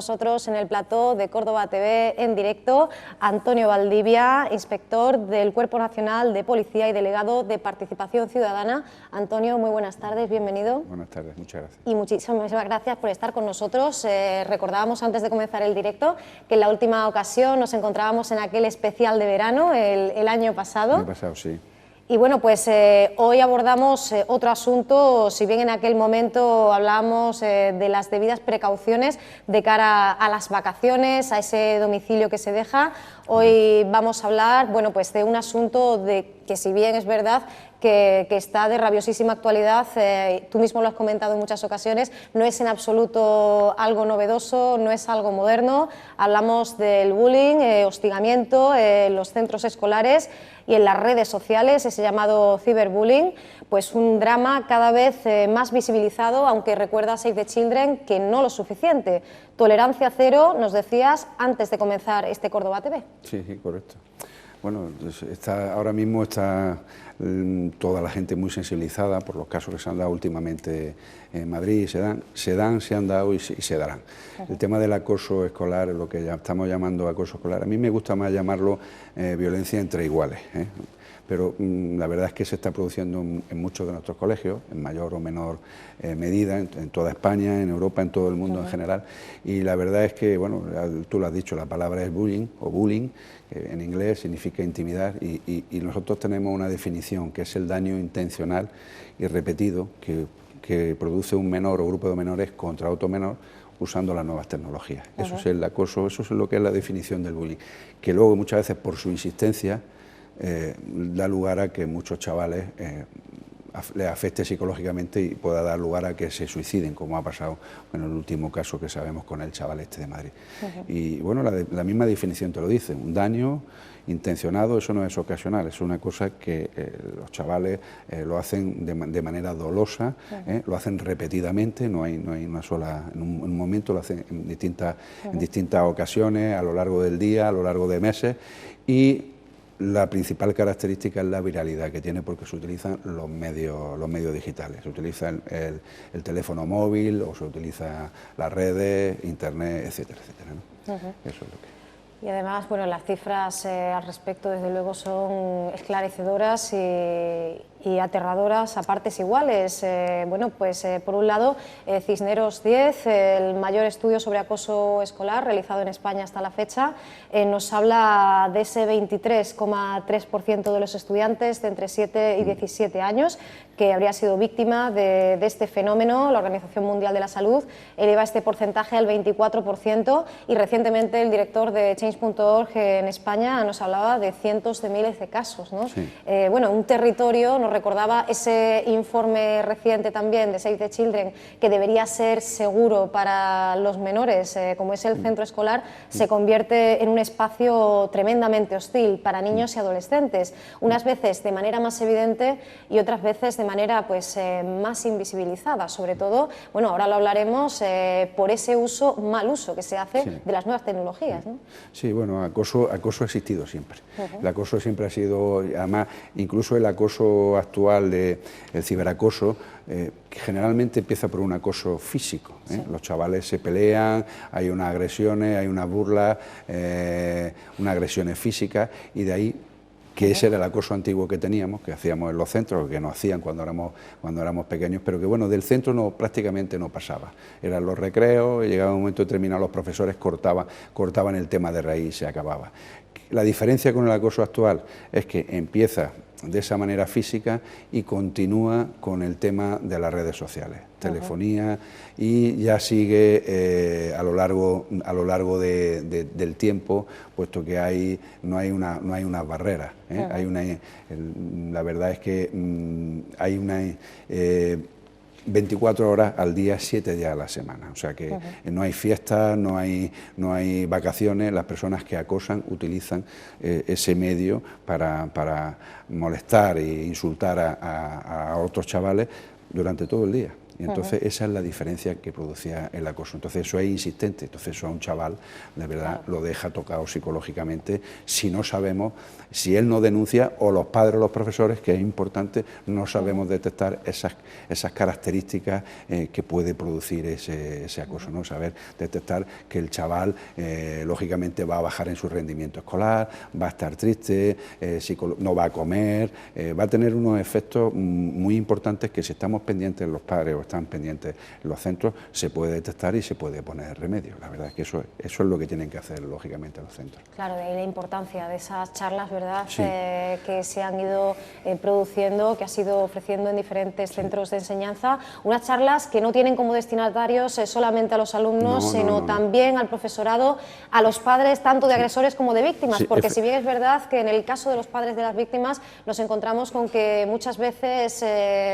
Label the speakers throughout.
Speaker 1: nosotros en el plató de Córdoba TV en directo Antonio Valdivia, inspector del Cuerpo Nacional de Policía y delegado de Participación Ciudadana. Antonio, muy buenas tardes, bienvenido.
Speaker 2: Buenas tardes, muchas gracias.
Speaker 1: Y muchísimas gracias por estar con nosotros. Recordábamos antes de comenzar el directo que en la última ocasión nos encontrábamos en aquel especial de verano, el año pasado.
Speaker 2: El año pasado, sí.
Speaker 1: Y bueno, pues hoy abordamos otro asunto. Si bien en aquel momento hablábamos de las debidas precauciones de cara a las vacaciones, a ese domicilio que se deja, hoy vamos a hablar, bueno, pues de un asunto de que, si bien es verdad que está de rabiosísima actualidad, tú mismo lo has comentado en muchas ocasiones, no es en absoluto algo novedoso, no es algo moderno. Hablamos del bullying, hostigamiento en los centros escolares y en las redes sociales, ese llamado ciberbullying, pues un drama cada vez más visibilizado, aunque recuerda Save the Children que no lo suficiente. Tolerancia cero, nos decías antes de comenzar este Córdoba TV.
Speaker 2: Sí, sí, correcto. Bueno, ahora mismo está toda la gente muy sensibilizada por los casos que se han dado últimamente en Madrid, se han dado y se darán. El tema del acoso escolar, lo que ya estamos llamando acoso escolar, a mí me gusta más llamarlo violencia entre iguales, pero la verdad es que se está produciendo en muchos de nuestros colegios, en mayor o menor medida, en toda España, en Europa, en todo el mundo en general, y la verdad es que, bueno, tú lo has dicho, la palabra es bullying o bullying, que en inglés significa intimidar, y nosotros tenemos una definición que es el daño intencional y repetido que produce un menor o grupo de menores contra otro menor usando las nuevas tecnologías. Eso es el acoso, eso es lo que es la definición del bullying, que luego muchas veces por su insistencia da lugar a que muchos chavales les afecte psicológicamente y pueda dar lugar a que se suiciden, como ha pasado en el último caso que sabemos con el chaval este de Madrid. Y bueno, la misma definición te lo dice, un daño intencionado, eso no es ocasional, es una cosa que los chavales lo hacen de manera dolosa, lo hacen repetidamente, no hay una sola, en un momento, lo hacen en distintas ocasiones, a lo largo del día, a lo largo de meses, y la principal característica es la viralidad que tiene, porque se utilizan los medios digitales, se utiliza el teléfono móvil o se utiliza las redes, internet, etcétera, etcétera, ¿no? Eso es lo que...
Speaker 1: Y además, bueno, las cifras al respecto, desde luego, son esclarecedoras y aterradoras a partes iguales. Bueno, pues por un lado, Cisneros 10, el mayor estudio sobre acoso escolar realizado en España hasta la fecha, nos habla de ese 23,3% de los estudiantes de entre 7 y 17 años que habría sido víctima de este fenómeno. La Organización Mundial de la Salud eleva este porcentaje al 24%, y recientemente el director de Change.org en España nos hablaba de cientos de miles de casos, ¿no?
Speaker 2: Sí.
Speaker 1: Bueno, un territorio, nos recordaba ese informe reciente también de Save the Children, que debería ser seguro para los menores, como es el centro escolar, se convierte en un espacio tremendamente hostil para niños y adolescentes, unas veces de manera más evidente y otras veces de manera pues más invisibilizada, sobre todo, bueno, ahora lo hablaremos, por ese mal uso que se hace de las nuevas tecnologías, ¿no?
Speaker 2: Sí, bueno, acoso ha existido siempre. El acoso siempre ha sido, además, incluso el acoso actual, el ciberacoso, que generalmente empieza por un acoso físico. Los chavales se pelean, hay unas agresiones, hay unas burlas, unas agresiones físicas, y de ahí que ese era el acoso antiguo que teníamos, que hacíamos en los centros, que nos hacían cuando éramos pequeños, pero que bueno, del centro prácticamente no pasaba. Eran los recreos, y llegaba un momento determinado, los profesores cortaban el tema de raíz y se acababa. La diferencia con el acoso actual es que empieza de esa manera física y continúa con el tema de las redes sociales, telefonía, y ya sigue a lo largo del tiempo, puesto que no hay unas barreras. La verdad es que hay 24 horas al día, 7 días a la semana, o sea que no hay fiestas, no hay vacaciones. Las personas que acosan utilizan ese medio para molestar e insultar a otros chavales durante todo el día. Y entonces esa es la diferencia que producía el acoso. Entonces eso es insistente, entonces eso a un chaval de verdad lo deja tocado psicológicamente si no sabemos, si él no denuncia o los padres o los profesores, que es importante, no sabemos detectar esas características que puede producir ese acoso, ¿no? Saber detectar que el chaval lógicamente va a bajar en su rendimiento escolar, va a estar triste, no va a comer, va a tener unos efectos muy importantes que si estamos pendientes los padres o están pendientes los centros, se puede detectar y se puede poner remedio. La verdad es que eso es lo que tienen que hacer lógicamente los centros.
Speaker 1: Claro, de ahí la importancia de esas charlas, ¿verdad?,
Speaker 2: sí.
Speaker 1: Que se han ido produciendo, que has ido ofreciendo en diferentes centros de enseñanza, unas charlas que no tienen como destinatarios solamente a los alumnos, sino también al profesorado, a los padres tanto de agresores como de víctimas, porque si bien es verdad que en el caso de los padres de las víctimas nos encontramos con que muchas veces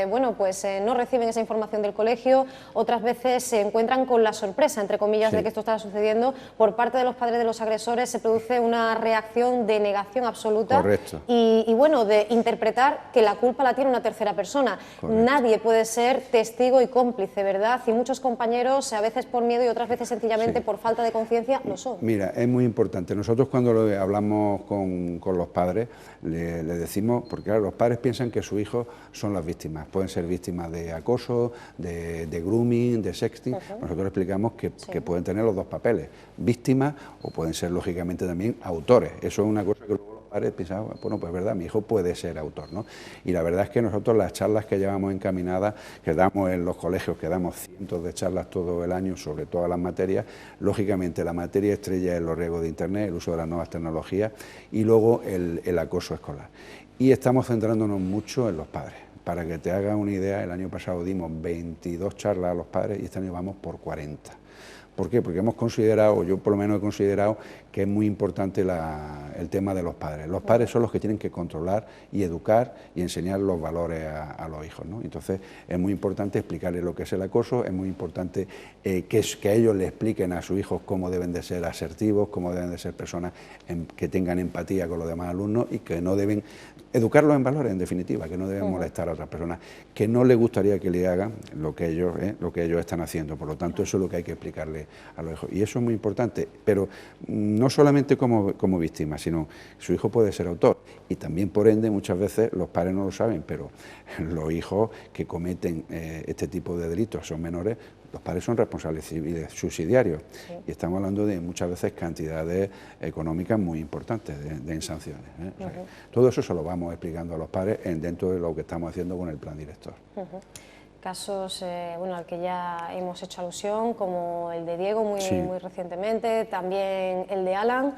Speaker 1: bueno, pues no reciben esa información del colegio, otras veces se encuentran con la sorpresa, entre comillas, de que esto está sucediendo. Por parte de los padres de los agresores se produce una reacción de negación absoluta.
Speaker 2: Correcto.
Speaker 1: Y bueno, de interpretar que la culpa la tiene una tercera persona. Correcto. Nadie puede ser testigo y cómplice, ¿verdad? Y muchos compañeros, a veces por miedo y otras veces sencillamente por falta de conciencia, lo son.
Speaker 2: Mira, es muy importante. Nosotros cuando hablamos con los padres, le decimos, porque claro, los padres piensan que sus hijos son las víctimas, pueden ser víctimas de acoso, de grooming, de sexting. Nosotros explicamos que pueden tener los dos papeles, víctimas o pueden ser lógicamente también autores. Eso es una cosa que luego los padres piensan, bueno, pues es verdad, mi hijo puede ser autor, ¿no? Y la verdad es que nosotros las charlas que llevamos encaminadas, que damos en los colegios, que damos cientos de charlas todo el año sobre todas las materias, lógicamente la materia estrella es los riesgos de Internet, el uso de las nuevas tecnologías y luego el acoso escolar. Y estamos centrándonos mucho en los padres. Para que te hagas una idea, el año pasado dimos 22 charlas a los padres y este año vamos por 40. ¿Por qué? Porque hemos considerado, yo por lo menos he considerado, que es muy importante el tema de los padres. Los padres son los que tienen que controlar y educar y enseñar los valores a los hijos, ¿no? Entonces es muy importante explicarles lo que es el acoso, es muy importante que ellos le expliquen a sus hijos cómo deben de ser asertivos, cómo deben de ser personas que tengan empatía con los demás alumnos y que no deben educarlos en valores, en definitiva, que no deben molestar a otras personas, que no les gustaría que le hagan lo que ellos están haciendo. Por lo tanto, eso es lo que hay que explicarle a los hijos. Y eso es muy importante, pero no solamente como víctima, sino su hijo puede ser autor. Y también, por ende, muchas veces los padres no lo saben, pero los hijos que cometen este tipo de delitos son menores, los padres son responsables civiles subsidiarios. Y estamos hablando de muchas veces cantidades económicas muy importantes en sanciones, ¿eh? O sea, todo eso se lo vamos explicando a los padres dentro de lo que estamos haciendo con el plan director.
Speaker 1: Casos bueno, al que ya hemos hecho alusión, como el de Diego muy recientemente, también el de Alan,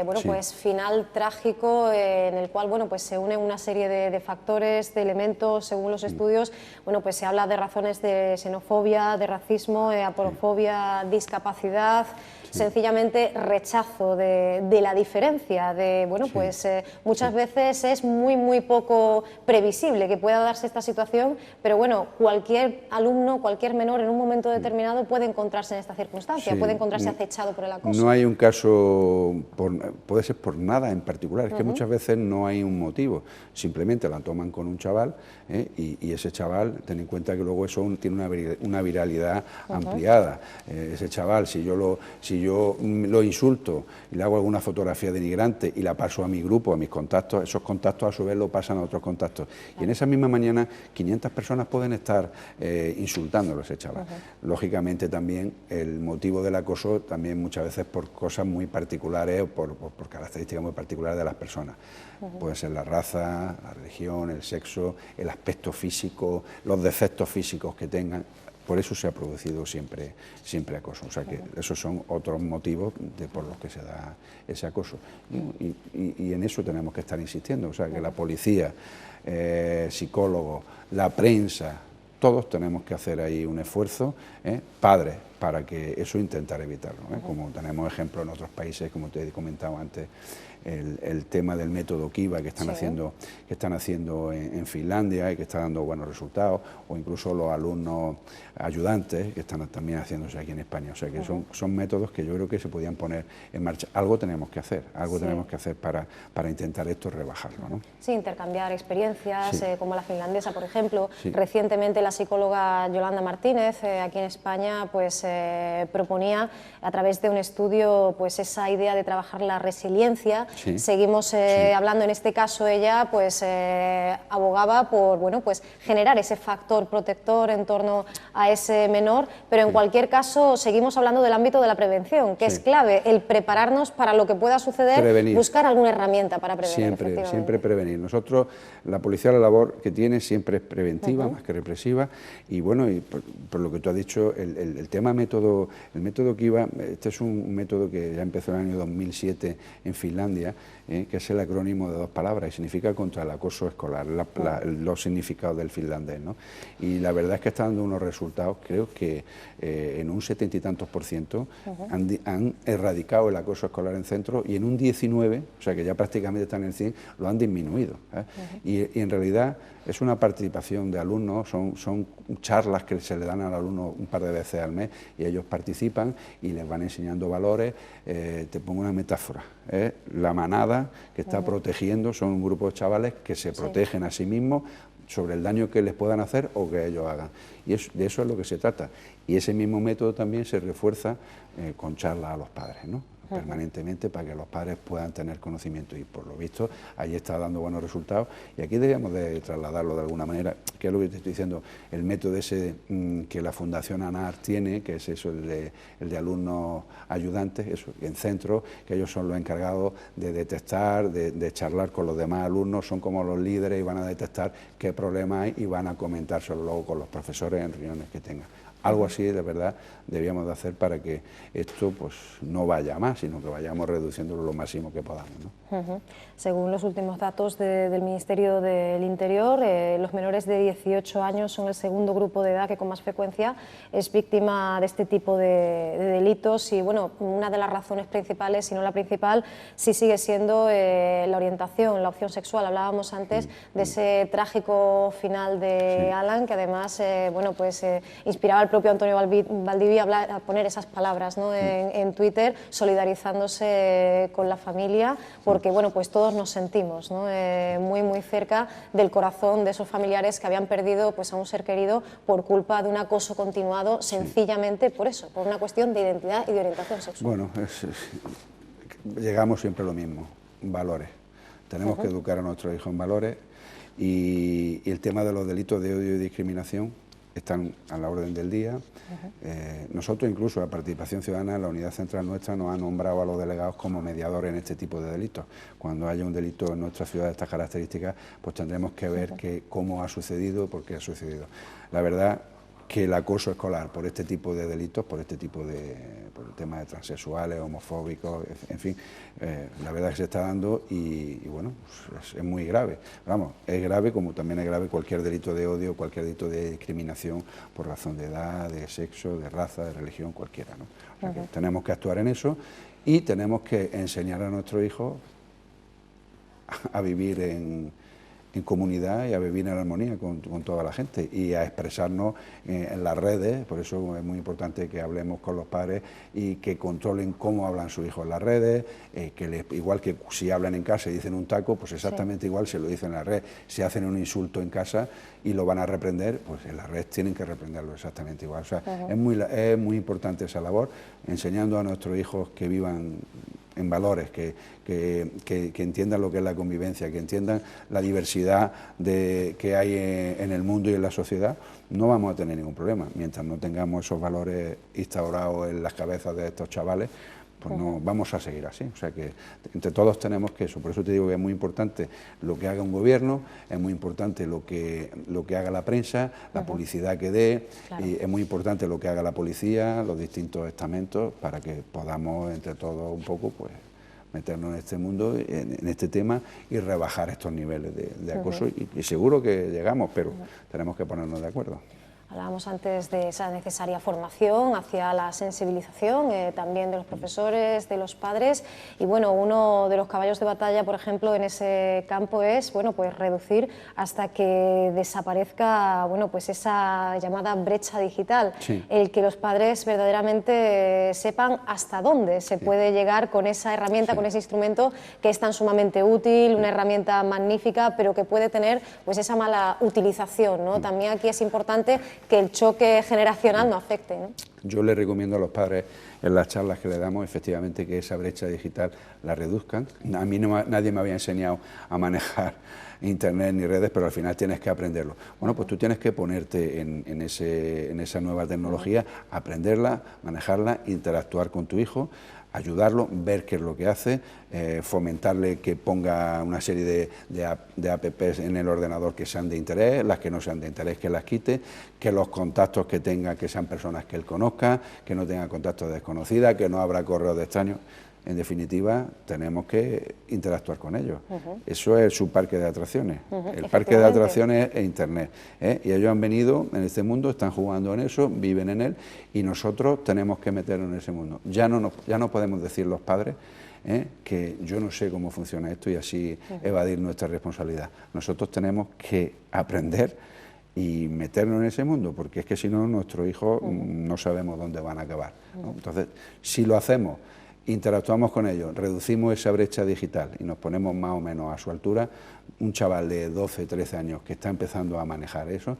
Speaker 1: bueno, pues final trágico en el cual, bueno, pues se unen una serie de factores, de elementos, según los estudios. Bueno, pues se habla de razones de xenofobia, de racismo, aporofobia, discapacidad, sencillamente rechazo de la diferencia, bueno, pues muchas veces es muy poco previsible que pueda darse esta situación, pero bueno, cualquier alumno, cualquier menor en un momento determinado puede encontrarse en esta circunstancia, puede encontrarse acechado por el acoso.
Speaker 2: No hay un caso, puede ser por nada en particular, es que muchas veces no hay un motivo, simplemente la toman con un chaval y ese chaval, ten en cuenta que luego eso tiene una viralidad ampliada. Ese chaval, si yo lo insulto y le hago alguna fotografía denigrante y la paso a mi grupo, a mis contactos, esos contactos a su vez lo pasan a otros contactos. Y en esa misma mañana 500 personas pueden estar insultándolo a ese chaval. Lógicamente también el motivo del acoso también muchas veces por cosas muy particulares o por características muy particulares de las personas. Puede ser la raza, la religión, el sexo, el aspecto físico, los defectos físicos que tengan. Por eso se ha producido siempre acoso. O sea que esos son otros motivos por los que se da ese acoso. Y en eso tenemos que estar insistiendo. O sea que la policía, psicólogos, la prensa, todos tenemos que hacer ahí un esfuerzo, padres, para que eso intentar evitarlo, ¿eh? Como tenemos ejemplos en otros países, como te he comentado antes, el tema del método Kiva que están haciendo en Finlandia y que está dando buenos resultados, o incluso los alumnos ayudantes que están también haciéndose aquí en España. O sea que son métodos que yo creo que se podían poner en marcha. Algo tenemos que hacer, para intentar esto rebajarlo, ¿no?
Speaker 1: Sí, intercambiar experiencias, como la finlandesa, por ejemplo. Recientemente la psicóloga Yolanda Martínez, aquí en España, pues proponía a través de un estudio pues esa idea de trabajar la resiliencia. Seguimos hablando, en este caso ella pues abogaba por, bueno, pues generar ese factor protector en torno a ese menor, pero en cualquier caso seguimos hablando del ámbito de la prevención, que es clave, el prepararnos para lo que pueda suceder, buscar alguna herramienta para prevenir.
Speaker 2: Siempre prevenir. Nosotros, la policía, la labor que tiene siempre es preventiva, más que represiva, y bueno, y por lo que tú has dicho, el tema método, el método Kiva, este es un método que ya empezó en el año 2007 en Finlandia, que es el acrónimo de dos palabras y significa contra el acoso escolar, los significados del finlandés, ¿no? Y la verdad es que está dando unos resultados, creo que en un 70 y tantos % han erradicado el acoso escolar en centros, y en un 19, o sea que ya prácticamente están en el 100, lo han disminuido, ¿eh? Y en realidad es una participación de alumnos, son charlas que se le dan al alumno un par de veces al mes, y ellos participan y les van enseñando valores. Te pongo una metáfora, la manada que está protegiendo son un grupo de chavales que se protegen a sí mismos sobre el daño que les puedan hacer o que ellos hagan, y de eso es lo que se trata, y ese mismo método también se refuerza con charlas a los padres, ¿no? Permanentemente, para que los padres puedan tener conocimiento, y por lo visto allí está dando buenos resultados, y aquí debemos de trasladarlo de alguna manera, que es lo que te estoy diciendo, el método ese que la Fundación ANAR tiene, que es eso, el de alumnos ayudantes, eso, en centros, que ellos son los encargados de detectar, de charlar con los demás alumnos, son como los líderes y van a detectar qué problema hay y van a comentárselo luego con los profesores en reuniones que tengan. Algo así, de verdad, debíamos de hacer para que esto pues no vaya a más, sino que vayamos reduciéndolo lo máximo que podamos, ¿no?
Speaker 1: Según los últimos datos del Ministerio del Interior, los menores de 18 años son el segundo grupo de edad que con más frecuencia es víctima de este tipo de delitos, y bueno, una de las razones principales, si no la principal, sí sigue siendo la orientación, la opción sexual. Hablábamos antes de ese trágico final de Alan, que además bueno, pues, inspiraba al propio Antonio Valdivia a poner esas palabras, ¿no? en Twitter, solidarizándose con la familia, porque bueno, pues todos nos sentimos, ¿no? muy cerca del corazón de esos familiares que habían perdido pues, a un ser querido por culpa de un acoso continuado, sencillamente por eso, por una cuestión de identidad y de orientación sexual.
Speaker 2: Bueno, llegamos siempre a lo mismo, valores. Tenemos que educar a nuestros hijos en valores, y el tema de los delitos de odio y discriminación están a la orden del día. Nosotros, incluso la Participación Ciudadana, la unidad central nuestra, nos ha nombrado a los delegados como mediadores en este tipo de delitos. Cuando haya un delito en nuestra ciudad de estas características, pues tendremos que ver cómo ha sucedido, por qué ha sucedido. La verdad que el acoso escolar por este tipo de delitos, por el tema de transexuales, homofóbicos, en fin, la verdad que se está dando, y bueno, pues es muy grave. Vamos, es grave, como también es grave cualquier delito de odio, cualquier delito de discriminación por razón de edad, de sexo, de raza, de religión, cualquiera, ¿no? O sea que tenemos que actuar en eso, y tenemos que enseñar a nuestros hijos a vivir en comunidad y a vivir en armonía con toda la gente, y a expresarnos en las redes. Por eso es muy importante que hablemos con los padres y que controlen cómo hablan sus hijos en las redes, igual que si hablan en casa y dicen un taco, pues exactamente igual se lo dicen en la red. Si hacen un insulto en casa y lo van a reprender, pues en la red tienen que reprenderlo exactamente igual. O sea, es muy importante esa labor, enseñando a nuestros hijos que vivan en valores, que entiendan lo que es la convivencia, que entiendan la diversidad que hay en el mundo y en la sociedad. No vamos a tener ningún problema. Mientras no tengamos esos valores instaurados en las cabezas de estos chavales, pues no vamos a seguir así. O sea que entre todos tenemos que eso. Por eso te digo que es muy importante lo que haga un gobierno, es muy importante lo que haga la prensa, la publicidad que dé, y es muy importante lo que haga la policía, los distintos estamentos, para que podamos entre todos un poco pues meternos en este mundo, en este tema, y rebajar estos niveles de acoso, y seguro que llegamos, pero tenemos que ponernos de acuerdo.
Speaker 1: Hablábamos antes de esa necesaria formación hacia la sensibilización, también de los profesores, de los padres, y bueno, uno de los caballos de batalla, por ejemplo, en ese campo es, bueno, pues reducir hasta que desaparezca, bueno, pues esa llamada brecha digital,
Speaker 2: sí.
Speaker 1: El que los padres verdaderamente sepan hasta dónde se puede llegar con esa herramienta, con ese instrumento que es tan sumamente útil, una herramienta magnífica, pero que puede tener pues esa mala utilización, ¿no? También aquí es importante que el choque generacional no afecte, ¿no?
Speaker 2: Yo le recomiendo a los padres en las charlas que le damos efectivamente que esa brecha digital la reduzcan. A mí nadie me había enseñado a manejar internet ni redes, pero al final tienes que aprenderlo. Bueno, pues tú tienes que ponerte en esa nueva tecnología, aprenderla, manejarla, interactuar con tu hijo, ayudarlo, ver qué es lo que hace, fomentarle que ponga una serie de apps en el ordenador que sean de interés, las que no sean de interés que las quite, que los contactos que tenga que sean personas que él conozca, que no tenga contactos desconocidas, que no abra correos de extraños. En definitiva, tenemos que interactuar con ellos. Eso es su parque de atracciones. El parque de atracciones es Internet. Y ellos han venido en este mundo, están jugando en eso, viven en él, y nosotros tenemos que meternos en ese mundo. Ya no podemos decir los padres que yo no sé cómo funciona esto y así evadir nuestra responsabilidad. Nosotros tenemos que aprender y meternos en ese mundo, porque es que si no, nuestros hijos no sabemos dónde van a acabar, ¿no? Entonces, si lo hacemos, interactuamos con ellos, reducimos esa brecha digital y nos ponemos más o menos a su altura, un chaval de 12, 13 años que está empezando a manejar eso,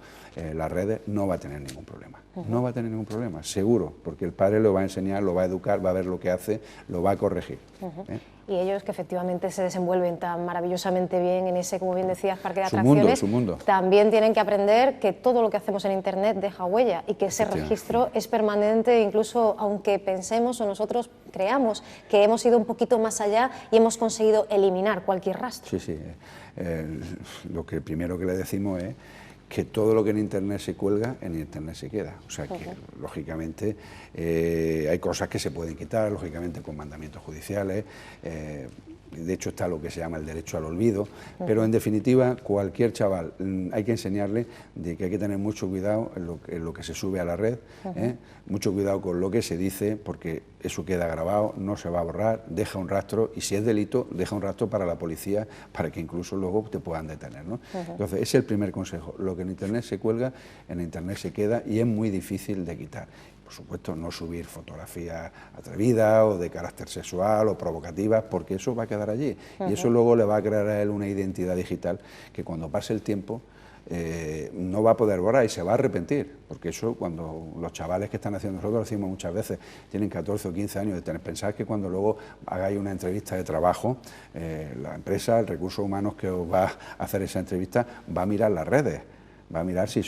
Speaker 2: las redes, no va a tener ningún problema. No va a tener ningún problema, seguro, porque el padre lo va a enseñar, lo va a educar, va a ver lo que hace, lo va a corregir.
Speaker 1: Y ellos que efectivamente se desenvuelven tan maravillosamente bien en ese, como bien decías, parque de atracciones,
Speaker 2: su mundo.
Speaker 1: También tienen que aprender que todo lo que hacemos en Internet deja huella y que ese registro es permanente, incluso aunque pensemos o nosotros creamos que hemos ido un poquito más allá y hemos conseguido eliminar cualquier rastro.
Speaker 2: Sí, sí. Lo que primero que le decimos es que todo lo que en Internet se cuelga, en Internet se queda. O sea que, lógicamente, hay cosas que se pueden quitar, lógicamente con mandamientos judiciales. De hecho, está lo que se llama el derecho al olvido, pero en definitiva, cualquier chaval, hay que enseñarle de que hay que tener mucho cuidado en lo que se sube a la red, mucho cuidado con lo que se dice, porque eso queda grabado, no se va a borrar, deja un rastro, y si es delito, deja un rastro para la policía, para que incluso luego te puedan detener, ¿no? Entonces, ese es el primer consejo. Lo que en Internet se cuelga, en Internet se queda y es muy difícil de quitar. Por supuesto, no subir fotografías atrevidas o de carácter sexual o provocativas, porque eso va a quedar allí. Y eso luego le va a crear a él una identidad digital que cuando pase el tiempo no va a poder borrar y se va a arrepentir. Porque eso, cuando los chavales que están haciendo, nosotros lo decimos muchas veces, tienen 14 o 15 años, pensar que cuando luego hagáis una entrevista de trabajo, la empresa, el recurso humanos que os va a hacer esa entrevista, va a mirar las redes. Va a mirar si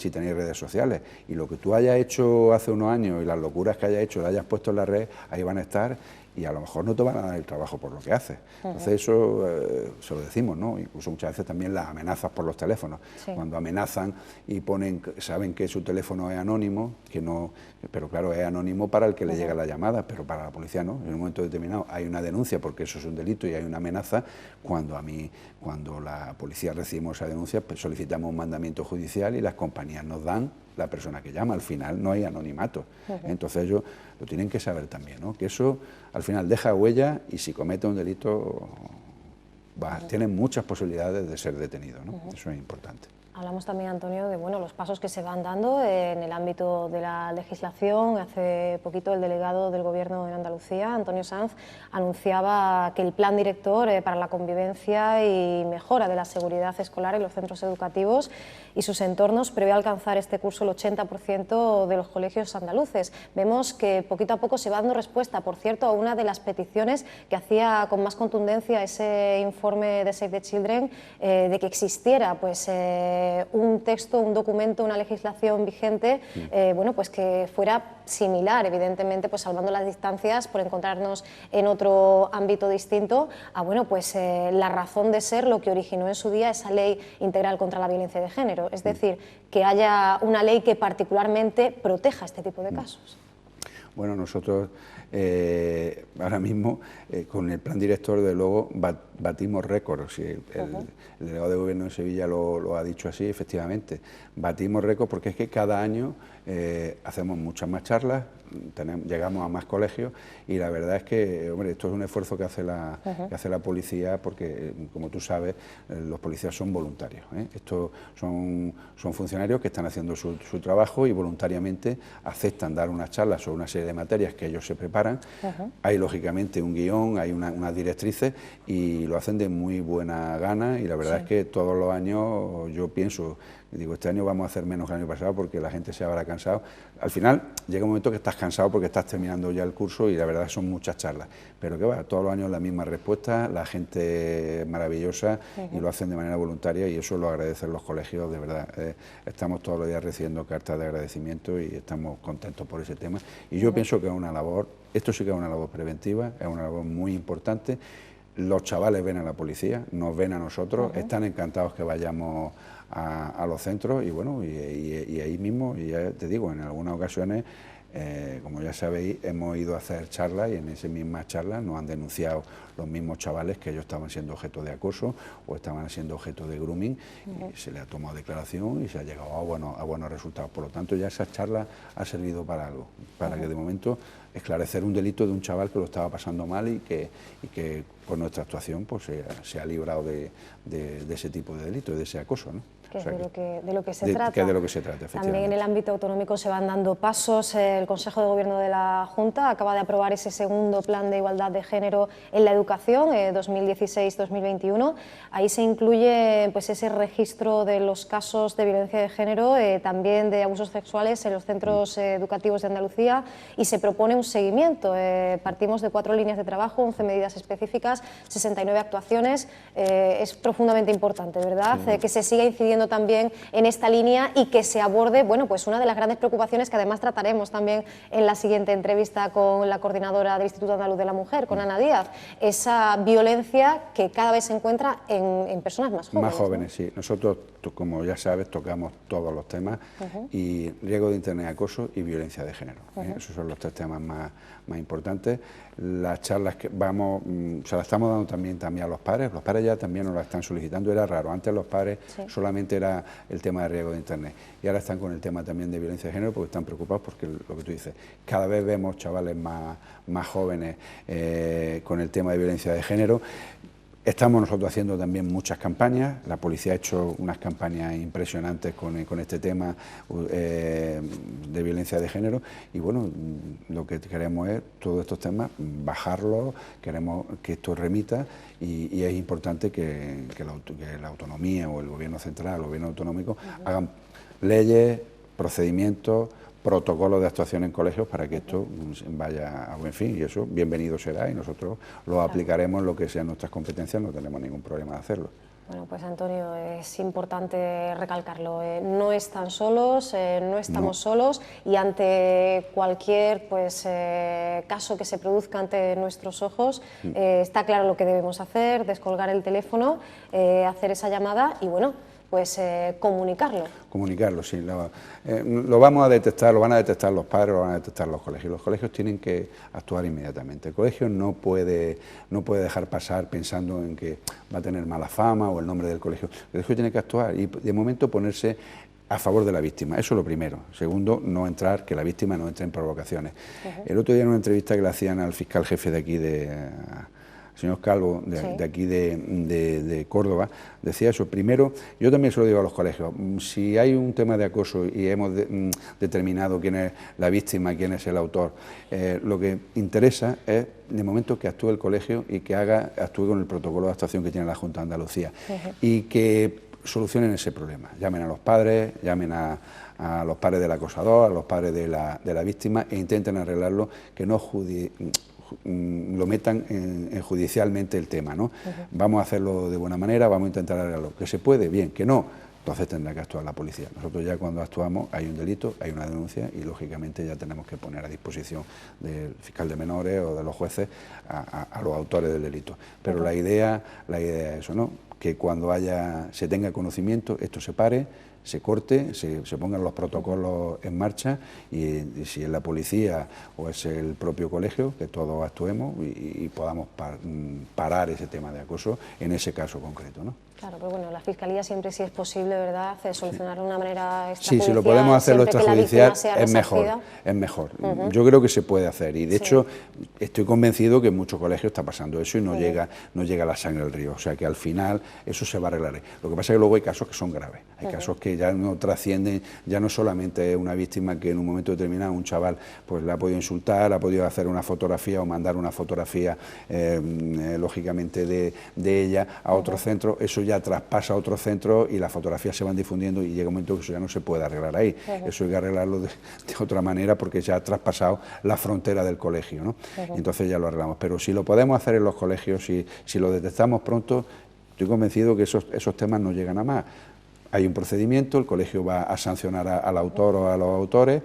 Speaker 2: tenéis redes sociales, y lo que tú hayas hecho hace unos años y las locuras que hayas hecho, las hayas puesto en la red, ahí van a estar, y a lo mejor no te van a dar el trabajo por lo que haces. Entonces eso se lo decimos, ¿no? Incluso muchas veces también las amenazas por los teléfonos. Cuando amenazan y saben que su teléfono es anónimo, pero claro, es anónimo para el que le llega la llamada, pero para la policía no. En un momento determinado hay una denuncia porque eso es un delito y hay una amenaza. Cuando la policía recibimos esa denuncia, pues solicitamos un mandamiento judicial y las compañías nos dan la persona que llama. Al final no hay anonimato. Entonces ellos lo tienen que saber también, ¿no? Que eso al final deja huella, y si comete un delito tiene muchas posibilidades de ser detenido, ¿no? Eso es importante.
Speaker 1: Hablamos también, Antonio, de los pasos que se van dando en el ámbito de la legislación. Hace poquito el delegado del Gobierno en Andalucía, Antonio Sanz, anunciaba que el plan director para la convivencia y mejora de la seguridad escolar en los centros educativos y sus entornos prevé alcanzar este curso el 80% de los colegios andaluces. Vemos que poquito a poco se va dando respuesta, por cierto, a una de las peticiones que hacía con más contundencia ese informe de Save the Children, de que existiera un texto, un documento, una legislación vigente, pues que fuera similar, evidentemente, pues salvando las distancias por encontrarnos en otro ámbito distinto, a la razón de ser, lo que originó en su día esa ley integral contra la violencia de género, es decir, que haya una ley que particularmente proteja este tipo de casos.
Speaker 2: Bueno, nosotros ahora mismo con el plan director, de luego, batimos récords. El delegado de Gobierno de Sevilla lo ha dicho así, efectivamente. Batimos récords porque es que cada año hacemos muchas más charlas, llegamos a más colegios y la verdad es que, hombre, esto es un esfuerzo que hace la policía porque, como tú sabes, los policías son voluntarios. Estos son funcionarios que están haciendo su trabajo y voluntariamente aceptan dar unas charlas sobre una serie de materias que ellos se preparan. Hay, lógicamente, un guión, hay unas directrices y lo hacen de muy buena gana y la verdad es que todos los años yo pienso, digo, este año vamos a hacer menos que el año pasado porque la gente se habrá cansado. Al final llega un momento que estás cansado porque estás terminando ya el curso y la verdad son muchas charlas, pero que va, todos los años la misma respuesta, la gente es maravillosa y lo hacen de manera voluntaria y eso lo agradecen los colegios, de verdad. Estamos todos los días recibiendo cartas de agradecimiento y estamos contentos por ese tema y yo pienso que es una labor, esto sí que es una labor preventiva, es una labor muy importante. Los chavales ven a la policía, nos ven a nosotros, están encantados que vayamos a los centros y bueno, y ahí mismo, y ya te digo, en algunas ocasiones, como ya sabéis, hemos ido a hacer charlas y en esas mismas charlas nos han denunciado los mismos chavales que ellos estaban siendo objeto de acoso o estaban siendo objeto de grooming y se les ha tomado declaración y se ha llegado a buenos resultados. Por lo tanto, ya esa charla ha servido para algo, para que de momento esclarecer un delito de un chaval que lo estaba pasando mal y que por nuestra actuación pues se ha librado de ese tipo de delito, de ese acoso, ¿no?
Speaker 1: Que es de lo que se trata.
Speaker 2: Que es de lo que se trata, efectivamente.
Speaker 1: También en el ámbito autonómico se van dando pasos. El Consejo de Gobierno de la Junta acaba de aprobar ese segundo plan de igualdad de género en la educación, 2016-2021. Ahí se incluye pues, ese registro de los casos de violencia de género, también de abusos sexuales en los centros educativos de Andalucía y se propone un seguimiento. Partimos de 4 líneas de trabajo, 11 medidas específicas, 69 actuaciones. Es profundamente importante, ¿verdad? Sí. Que se siga incidiendo también en esta línea y que se aborde, bueno, pues una de las grandes preocupaciones que además trataremos también en la siguiente entrevista con la coordinadora del Instituto Andaluz de la Mujer, con Ana Díaz, esa violencia que cada vez se encuentra en personas más jóvenes.
Speaker 2: Más jóvenes,
Speaker 1: ¿no?
Speaker 2: sí. Nosotros, como ya sabes, tocamos todos los temas y riesgo de internet, acoso y violencia de género. Esos son los 3 temas más importantes. Las charlas que vamos, se las estamos dando también a los padres ya también nos las están solicitando, era raro, antes los padres solamente era el tema de riesgo de internet y ahora están con el tema también de violencia de género porque están preocupados porque lo que tú dices, cada vez vemos chavales más jóvenes con el tema de violencia de género. Estamos nosotros haciendo también muchas campañas, la policía ha hecho unas campañas impresionantes con este tema de violencia de género y bueno, lo que queremos es todos estos temas bajarlos, queremos que esto remita y es importante que la autonomía o el gobierno central, el gobierno autonómico hagan leyes, procedimientos, protocolos de actuación en colegios para que esto vaya a buen fin y eso bienvenido será y nosotros lo aplicaremos en lo que sean nuestras competencias, no tenemos ningún problema de hacerlo.
Speaker 1: Bueno, pues Antonio, es importante recalcarlo, no están solos, no estamos solos y ante cualquier caso que se produzca ante nuestros ojos está claro lo que debemos hacer, descolgar el teléfono, hacer esa llamada y bueno, pues comunicarlo. Comunicarlo,
Speaker 2: sí. Lo vamos a detectar, lo van a detectar los padres, lo van a detectar los colegios. Los colegios tienen que actuar inmediatamente. El colegio no puede dejar pasar pensando en que va a tener mala fama o el nombre del colegio. El colegio tiene que actuar y de momento ponerse a favor de la víctima, eso es lo primero. Segundo, que la víctima no entre en provocaciones. El otro día en una entrevista que le hacían al fiscal jefe de aquí señor Calvo, de aquí de Córdoba, decía eso. Primero, yo también se lo digo a los colegios, si hay un tema de acoso y hemos determinado quién es la víctima, quién es el autor, lo que interesa es, de momento, que actúe el colegio y que actúe con el protocolo de actuación que tiene la Junta de Andalucía y que solucionen ese problema. Llamen a los padres, llamen a los padres del acosador, a los padres de la víctima e intenten arreglarlo, que no lo metan judicialmente el tema, ¿no? Vamos a hacerlo de buena manera, vamos a intentar arreglarlo. Que se puede, bien, que no, entonces tendrá que actuar la policía. Nosotros ya cuando actuamos hay un delito, hay una denuncia y lógicamente ya tenemos que poner a disposición del fiscal de menores o de los jueces a los autores del delito. Pero la idea es eso, ¿no? Que cuando se tenga conocimiento, esto se pare, se corte, se pongan los protocolos en marcha y si es la policía o es el propio colegio, que todos actuemos y podamos parar ese tema de acoso en ese caso concreto, ¿no?
Speaker 1: Claro, pero bueno, la Fiscalía siempre, si es posible, ¿verdad?, solucionarlo de una manera
Speaker 2: extrajudicial. Sí, si lo
Speaker 1: podemos
Speaker 2: hacerlo extrajudicial es mejor, es mejor. Yo creo que se puede hacer y de hecho estoy convencido que en muchos colegios está pasando eso y no llega la sangre al río, o sea que al final eso se va a arreglar. Lo que pasa es que luego hay casos que son graves, hay casos que ya no trascienden, ya no solamente es una víctima que en un momento determinado un chaval pues le ha podido insultar, ha podido hacer una fotografía o mandar una fotografía lógicamente de ella a otro centro, eso ya traspasa a otro centro y las fotografías se van difundiendo y llega un momento que eso ya no se puede arreglar ahí, eso hay que arreglarlo de otra manera porque ya ha traspasado la frontera del colegio, ¿no? Entonces ya lo arreglamos, pero si lo podemos hacer en los colegios, si lo detectamos pronto, estoy convencido que esos temas no llegan a más. Hay un procedimiento, el colegio va a sancionar al autor o a los autores,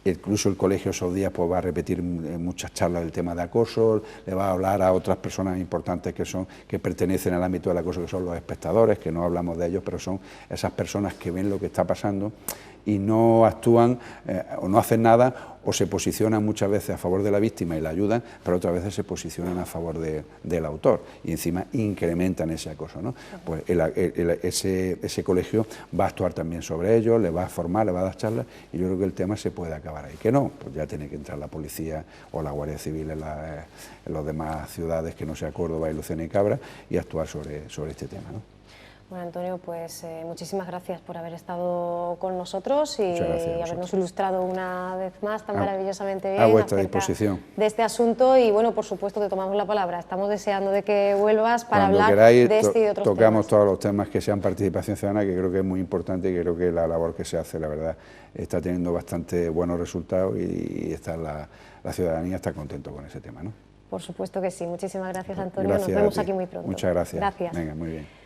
Speaker 2: incluso el colegio esos días pues, va a repetir muchas charlas del tema de acoso, le va a hablar a otras personas importantes que pertenecen al ámbito del acoso, que son los espectadores, que no hablamos de ellos, pero son esas personas que ven lo que está pasando y no actúan o no hacen nada o se posicionan muchas veces a favor de la víctima y la ayudan, pero otras veces se posicionan a favor del autor y encima incrementan ese acoso, ¿no? Pues ese colegio va a actuar también sobre ellos, le va a formar, le va a dar charlas y yo creo que el tema se puede acabar ahí. Que no, pues ya tiene que entrar la policía o la Guardia Civil en las demás ciudades que no sea Córdoba y Lucena y Cabra y actuar sobre este tema, ¿no?
Speaker 1: Bueno, Antonio, pues muchísimas gracias por haber estado con nosotros y habernos ilustrado una vez más tan maravillosamente bien
Speaker 2: a vuestra disposición
Speaker 1: de este asunto y bueno, por supuesto te tomamos la palabra, estamos deseando de que vuelvas para
Speaker 2: Cuando
Speaker 1: hablar
Speaker 2: queráis,
Speaker 1: de este y otros
Speaker 2: tocamos
Speaker 1: temas.
Speaker 2: todos los temas que sean participación ciudadana, que creo que es muy importante y creo que la labor que se hace, la verdad, está teniendo bastante buenos resultados y la ciudadanía está contento con ese tema, ¿no?
Speaker 1: Por supuesto que sí, muchísimas gracias Antonio,
Speaker 2: Gracias,
Speaker 1: nos vemos aquí muy pronto.
Speaker 2: Muchas gracias.
Speaker 1: Gracias.
Speaker 2: Venga, muy bien.